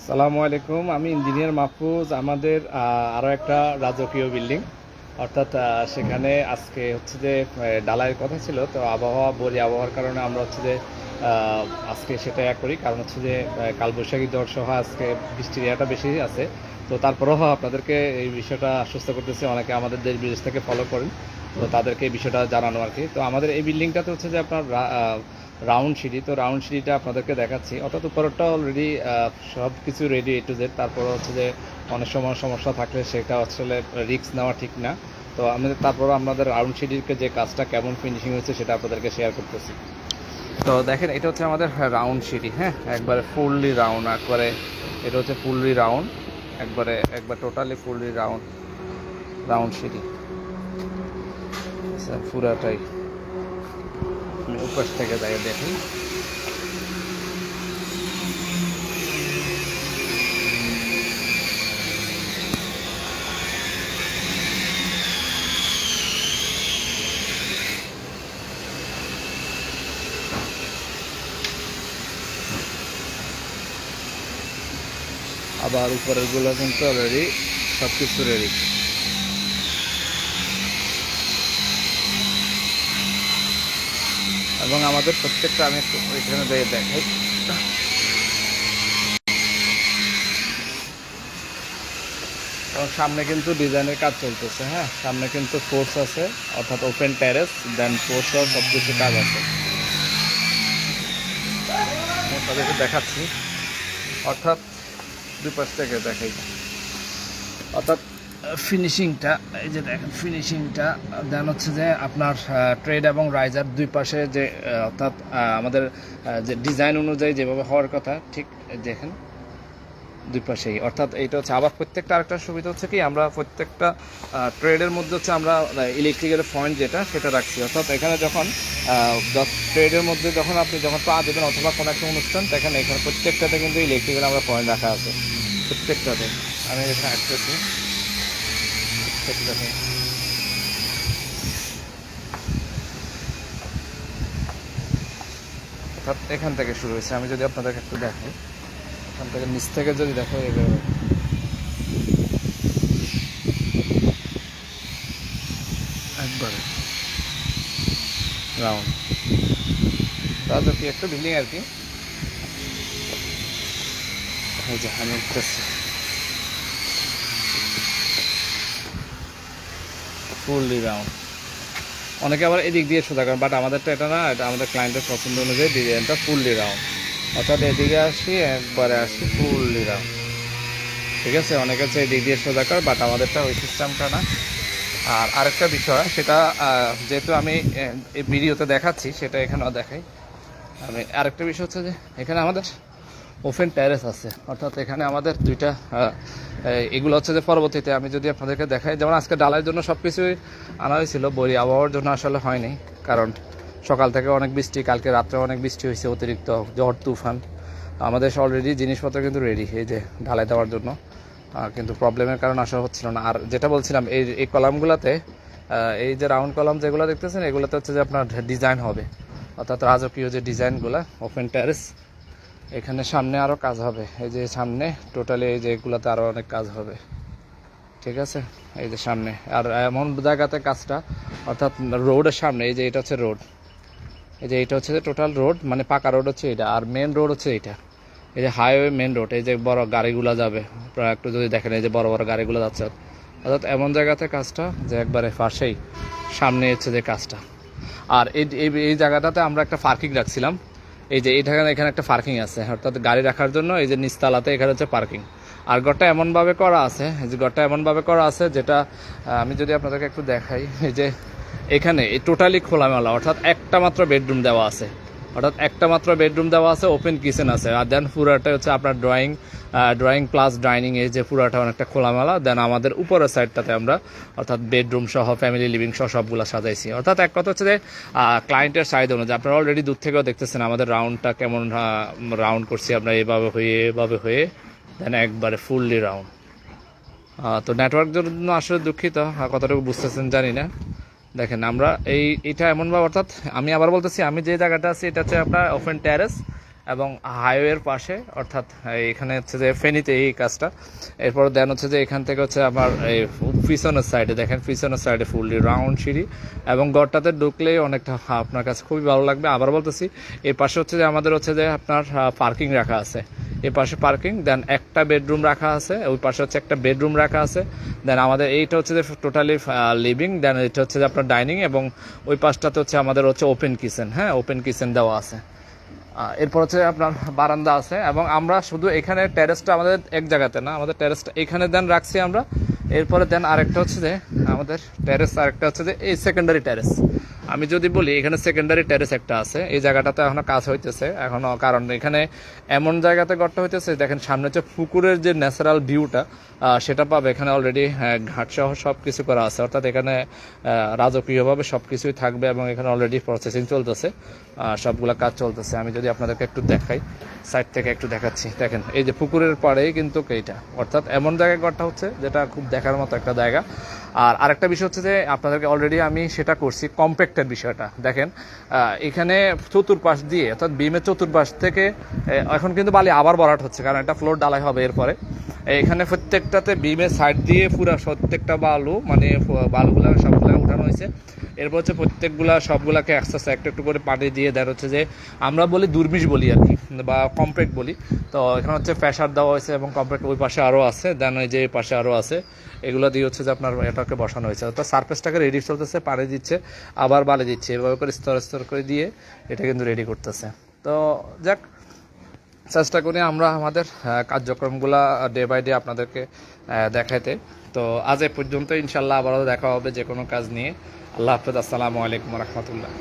সালামু আলাইকুম। আমি ইঞ্জিনিয়ার মাহফুজ। আমাদের আরও একটা রাজকীয় বিল্ডিং, অর্থাৎ সেখানে আজকে হচ্ছে যে ঢালাইয়ের কথা ছিল, তো আবহাওয়ার কারণে আমরা হচ্ছে যে আজকে সেটা করি, কারণ হচ্ছে যে কালবৈশাখী ঝড় সহ আজকে বৃষ্টির ইয়েটা বেশি আছে। তো তারপরেও আপনাদেরকে এই বিষয়টা আশ্বস্ত করতেছি, অনেকে আমাদের দেশ বিদেশ থেকে ফলো করেন, তো তাদেরকে এই বিষয়টা জানানো আর কি। তো আমাদের এই বিল্ডিংটাতে হচ্ছে যে আপনার রাউন্ড সিঁড়ি, তো রাউন্ড সিঁড়িটা আপনাদেরকে দেখাচ্ছি। অর্থাৎ উপরটা অলরেডি সব কিছু রেডি এ টু জেড। তারপরে হচ্ছে যে অনেক সময় সমস্যা থাকলে সেটা আসলে রিস্ক নেওয়া ঠিক না। তো তারপরে আমাদের রাউন্ড সিঁড়িকে যে কাজটা কেমন ফিনিশিং হয়েছে সেটা আপনাদেরকে শেয়ার করতেছি। তো দেখেন, এটা হচ্ছে আমাদের রাউন্ড সিঁড়ি, হ্যাঁ, একবারে ফুললি রাউন্ড, একবারে এটা হচ্ছে ফুললি রাউন্ড, একবার টোটালি ফুললি রাউন্ড রাউন্ড সিঁড়ি পুরাটাই। আমি উপর থেকে যাই দেখি। আবার উপরের গুলো কিন্তু অলরেডি সব কিছু রেডি। এবং আমাদের প্রত্যেকটা, আমি একটু ওইখানে দেখাই। এবং সামনে কিন্তু ডিজাইনের কাজ চলতেছে, হ্যাঁ, সামনে কিন্তু ফোর্স আছে, অর্থাৎ ওপেন টেরেস, দেন ফোর্স সব কিছু কাজ আছে। আমি তাদেরকে দেখাচ্ছি, অর্থাৎ দুই পাশ থেকে দেখাই, অর্থাৎ ফিনিশিংটা, এই যে দেখেন ফিনিশিংটা, দেন হচ্ছে যে আপনার ট্রেড এবং রাইজার দুই পাশে যে অর্থাৎ আমাদের যে ডিজাইন অনুযায়ী যেভাবে হওয়ার কথা, ঠিক দেখেন দুই পাশেই। অর্থাৎ এইটা হচ্ছে আবার প্রত্যেকটা আরেকটা সুবিধা হচ্ছে কি, আমরা প্রত্যেকটা ট্রেডের মধ্যে হচ্ছে আমরা ইলেকট্রিকের পয়েন্ট যেটা সেটা রাখছি। অর্থাৎ এখানে যখন ট্রেডের মধ্যে যখন পা দেবেন অথবা কোনো একটা অনুষ্ঠান, দেখেন এখানে প্রত্যেকটাতে কিন্তু ইলেকট্রিকের আমরা পয়েন্ট রাখা আছে, প্রত্যেকটাতে। আমি এখানে অ্যাড করছি প্রত্যেকটাতে। অর্থাৎ এখান থেকে শুরু হয়েছে। আমি যদি আপনাদেরকে একটু দেখাই, এখান থেকে নিচ থেকে যদি দেখো, এভাবে একবারে রাউন্ড রাজকীয় একটা বিল্ডিং আর কি। এই যে আমি ফুললি রাউন্ড। অনেকে আবার এদিক দিয়ে সোজা করেন, বাট আমাদেরটা এটা না, এটা আমাদের ক্লায়েন্টের পছন্দ অনুযায়ী ডিজাইনটা ফুললি রাউন্ড। অর্থাৎ এদিকে আসি, একবারে আসি ফুললি রাউন্ড, ঠিক আছে। অনেকে হচ্ছে এদিক দিয়ে সোজা করে, বাট আমাদেরটা ওই সিস্টেমটা না। আর আরেকটা বিষয়, সেটা যেহেতু আমি এই ভিডিওতে দেখাচ্ছি, সেটা এখানেও দেখাই। আমি আরেকটা বিষয় হচ্ছে যে এখানে আমাদের ওপেন টেরেস আছে, অর্থাৎ এখানে আমাদের দুইটা এগুলো হচ্ছে যে পরবর্তীতে আমি যদি আপনাদেরকে দেখাই, যেমন আজকে ডালাইয়ের জন্য সব কিছুই আনা হয়েছিল, বড়ি আবহাওয়ার জন্য আসলে হয়নি, কারণ সকাল থেকে অনেক বৃষ্টি, কালকে রাত্রে অনেক বৃষ্টি হয়েছে, অতিরিক্ত ঝড় তুফান। আমাদের অলরেডি জিনিসপত্র কিন্তু রেডি, এই যে ঢালাই দেওয়ার জন্য, কিন্তু প্রবলেমের কারণে আসা হচ্ছিল না। আর যেটা বলছিলাম, এই কলামগুলোতে, এই যে রাউন্ড কলাম যেগুলো দেখতেছেন, এগুলোতে হচ্ছে যে আপনার ডিজাইন হবে, অর্থাৎ রাজকীয় যে ডিজাইনগুলো, ওপেন টেরেস। এখানে সামনে আরও কাজ হবে, এই যে সামনে টোটালি এই যে এগুলোতে আরও অনেক কাজ হবে, ঠিক আছে। এই যে সামনে আর এমন জায়গাতে কাজটা, অর্থাৎ রোডের সামনে, এই যে এটা হচ্ছে রোড, এই যে এটা হচ্ছে যে টোটাল রোড, মানে পাকা রোড হচ্ছে এটা, আর মেন রোড হচ্ছে এটা, এই যে হাইওয়ে মেন রোড, এই যে বড় গাড়িগুলো যাবে, একটু যদি দেখেন এই যে বড় বড় গাড়িগুলো যাচ্ছে, অর্থাৎ এমন জায়গাতে কাজটা যে একবারে পাশেই সামনে হচ্ছে যে কাজটা। আর এই জায়গাটাতে আমরা একটা পার্কিং রাখছিলাম, এই যে এখানে একটা পার্কিং আছে, অর্থাৎ গাড়ি রাখার জন্য এই যে নিচতলাতে এখানে হচ্ছে পার্কিং। আর ঘরটা এমনভাবে করা আছে, এই যে ঘরটা এমনভাবে করা আছে, যেটা আমি যদি আপনাদেরকে একটু দেখাই, এই যে এখানে এই টোটালি খোলামেলা, অর্থাৎ একটা মাত্র বেডরুম দেওয়া আছে, ওপেন কিচেন আছে। আর দেন পুরাটা হচ্ছে আপনার ড্রয়িং প্লাস ডাইনিং, এই যে পুরাটা অনেকটা খোলামেলা। দেন আমাদের উপরের সাইডটাতে আমরা অর্থাৎ বেডরুম সহ ফ্যামিলি লিভিং সহ সবগুলো সাজাইছি। অর্থাৎ এক কথা হচ্ছে যে ক্লায়েন্টের চাহিদা অনুযায়ী, আপনারা অলরেডি দূর থেকেও দেখতেছেন আমাদের রাউন্ডটা কেমন রাউন্ড করছি আমরা, এভাবে হয়ে দেন একবারে ফুললি রাউন্ড। তো নেটওয়ার্ক জন্য আসলে দুঃখিত, কতটুকু বুঝতেছেন জানি না। দেখেন আমরা এটা এমনভাবে, অর্থাৎ আমি আবার বলতেছি, আমি যে জায়গাটা আছি এটা হচ্ছে আপনার ওপেন টেরেস, এবং হাইওয়ের পাশে, অর্থাৎ এখানে হচ্ছে যে ফেনীতে এই কাজটা। এরপর দেন হচ্ছে যে এখান থেকে হচ্ছে আমার এই পিছনের সাইডে দেখেন, পিছনের সাইডে ফুললি রাউন্ড সিঁড়ি, এবং ঘরটাতে ঢুকলেই অনেকটা আপনার কাছে খুবই ভালো লাগবে। আবার বলতেছি, এই পাশে হচ্ছে যে আমাদের হচ্ছে যে আপনার পার্কিং রাখা আছে, এই পাশে পার্কিং, দেন একটা বেডরুম রাখা আছে, ওই পাশে হচ্ছে একটা বেডরুম রাখা আছে, দেন আমাদের এইটা হচ্ছে যে টোটালি লিভিং, দেন এটা হচ্ছে যে আপনার ডাইনিং, এবং ওই পাশটাতে হচ্ছে আমাদের হচ্ছে ওপেন কিচেন, হ্যাঁ ওপেন কিচেন দেওয়া আছে। এরপর হচ্ছে আপনার বারান্দা আছে, এবং আমরা শুধু এখানে টেরেসটা আমাদের এক জায়গাতে না, আমাদের টেরেসটা এখানে দেন রাখছি আমরা। এরপরে দেন আরেকটা হচ্ছে যে আমাদের টেরেস, আরেকটা হচ্ছে যে এই সেকেন্ডারি টেরেস। আমি যদি বলি এখানে সেকেন্ডারি টেরেস একটা আছে, এই জায়গাটাতে এখনো কাজ হইতেছে এখনো, কারণ এখানে এমন জায়গাতে গড়টা হইতেছে, দেখেন সামনে হচ্ছে পুকুরের যে ন্যাচারাল ভিউটা সেটা পাবে। এখানে অলরেডি ঘাটসহ সব কিছু করা আছে, অর্থাৎ এখানে রাজকীয়ভাবে সব কিছুই থাকবে, এবং এখানে অলরেডি প্রসেসিং চলতেছে, সবগুলা কাজ চলতেছে। আমি যদি আপনাদেরকে একটু দেখাই, সাইড থেকে একটু দেখাচ্ছি, দেখেন এই যে পুকুরের পাড়েই কিন্তু এইটা, অর্থাৎ এমন জায়গায় ঘরটা হচ্ছে যেটা খুব দেখার মতো একটা জায়গা। আর আরেকটা বিষয় হচ্ছে যে আপনাদেরকে অলরেডি আমি সেটা করছি কম্প্যাক্টের বিষয়টা, দেখেন এখানে চতুর্পাশ দিয়ে, অর্থাৎ বিমের চতুর্পাশ থেকে এখন কিন্তু বালি আবার ভরাট হচ্ছে, কারণ একটা ফ্লোর ডালাই হবে এরপরে। এখানে প্রত্যেকটাতে বিমের সাইড দিয়ে পুরো প্রত্যেকটা বালু, মানে বালুগুলো সবগুলো উঠানো হয়েছে। এরপর হচ্ছে প্রত্যেকগুলা সবগুলাকে একসাথে একটু একটু করে পানি দিয়ে দেওয়া হচ্ছে যে আমরা বলি দুর্বিষ বলি আর কি, বা কমপ্যাক্ট বলি। তো এখানে হচ্ছে প্রেশার দেওয়া হয়েছে, এবং কমপ্যাক্ট ওই পাশে আরও আছে, দেন ওই যে পাশে আরও আছে, এগুলো দিয়ে হচ্ছে যে আপনার এটাকে বসানো হয়েছে। অর্থাৎ সারফেসটাকে রেডি চলতেছে, পানি দিচ্ছে আবার বালি দিচ্ছে, এভাবে করে স্তর স্তর করে দিয়ে এটা কিন্তু রেডি করতেছে। তো যাক, চেষ্টা করি আমরা আমাদের কার্যক্রমগুলা ডে বাই ডে আপনাদেরকে দেখাইতে। তো আজ এ পর্যন্ত, ইনশাল্লাহ আবারও দেখা হবে যে কোনো কাজ নিয়ে। আল্লাহ হাফেজ, আসসালামু আলাইকুম রহমতুল্লাহ।